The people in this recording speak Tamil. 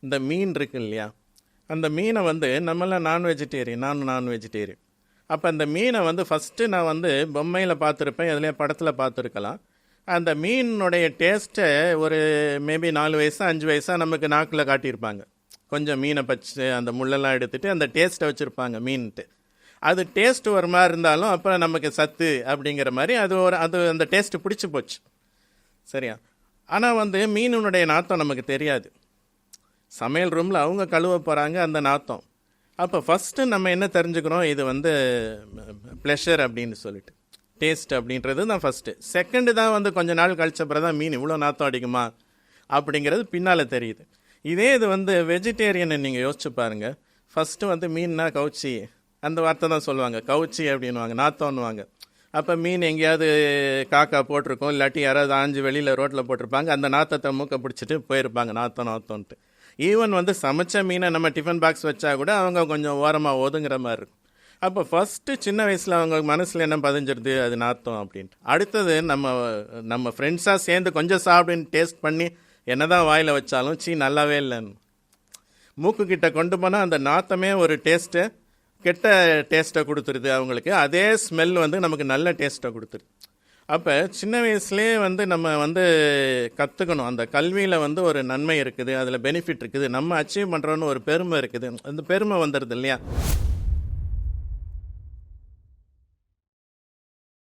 இந்த மீன் இருக்கு இல்லையா, அந்த மீனை வந்து நம்மளாம் நான் வெஜிடேரியன். அப்போ அந்த மீனை வந்து ஃபஸ்ட்டு நான் வந்து பொம்மையில் பார்த்துருப்பேன், எதுலேயே படத்தில் பார்த்துருக்கலாம். அந்த மீனுடைய டேஸ்ட்டை ஒரு மேபி 4 வயசா 5 வயசா நமக்கு நாக்கில் காட்டியிருப்பாங்க. கொஞ்சம் மீனை பச்சு அந்த முள்ளெல்லாம் எடுத்துகிட்டு அந்த டேஸ்ட்டை வச்சுருப்பாங்க மீன்ட்டு. அது டேஸ்ட் ஒரு மாதிரி இருந்தாலும் அப்புறம் நமக்கு சத்து அப்படிங்கிற மாதிரி அது அந்த டேஸ்ட்டு பிடிச்சி போச்சு. சரியா? ஆனால் வந்து மீனுடைய நாத்தம் நமக்கு தெரியாது. சமையல் ரூமில் அவங்க கழுவ போகிறாங்க அந்த நாத்தம். அப்போ ஃபஸ்ட்டு நம்ம என்ன தெரிஞ்சுக்கிறோம், இது வந்து ப்ளஷர் அப்படின்னு சொல்லிட்டு, டேஸ்ட் அப்படின்றது தான் ஃபஸ்ட்டு. செகண்டு தான் வந்து கொஞ்ச நாள் கழிச்சப்பறம் தான் மீன் இவ்வளோ நாத்தம் அடிக்குமா அப்படிங்கிறது பின்னால் தெரியுது. இதே இது வந்து வெஜிடேரியனை நீங்கள் யோசிச்சு பாருங்கள். ஃபஸ்ட்டு வந்து மீன்னா கவுச்சி, அந்த வார்த்தை தான் சொல்லுவாங்க, கவுச்சி அப்படின்வாங்க, நாத்தம்னுவாங்க. அப்போ மீன் எங்கேயாவது காக்கா போட்டிருக்கோம், இல்லாட்டி யாராவது ஆஞ்சு வெளியில் ரோட்டில் போட்டிருப்பாங்க, அந்த நாத்தத்தை மூக்க பிடிச்சிட்டு போயிருப்பாங்க நாத்தம்ன்ட்டு. ஈவன் வந்து சமைச்ச மீனை நம்ம டிஃபன் பாக்ஸ் வச்சா கூட அவங்க கொஞ்சம் ஓரமாக ஒதுங்குற மாதிரி இருக்கும். அப்போ ஃபஸ்ட்டு சின்ன வயசில் அவங்க மனசில் என்ன பதிஞ்சிருது, அது நாத்தம் அப்படின்ட்டு. அடுத்தது நம்ம ஃப்ரெண்ட்ஸாக சேர்ந்து கொஞ்சம் சாப்பிடுன்னு டேஸ்ட் பண்ணி என்ன தான் வாயில் வச்சாலும் நல்லாவே இல்லைன்னு மூக்குக்கிட்ட கொண்டு போனால் அந்த நாத்தமே ஒரு டேஸ்ட்டு, கெட்ட டேஸ்ட்டை கொடுத்துருது அவங்களுக்கு. அதே ஸ்மெல் வந்து நமக்கு நல்ல டேஸ்ட்டை கொடுத்துருது. அப்போ சின்ன வயசுலேயே வந்து நம்ம வந்து கற்றுக்கணும், அந்த கல்வியில் வந்து ஒரு நன்மை இருக்குது, அதில் பெனிஃபிட் இருக்குது, நம்ம அச்சீவ் பண்ணுறோன்னு ஒரு பெருமை இருக்குது. அந்த பெருமை வந்துடுது இல்லையா?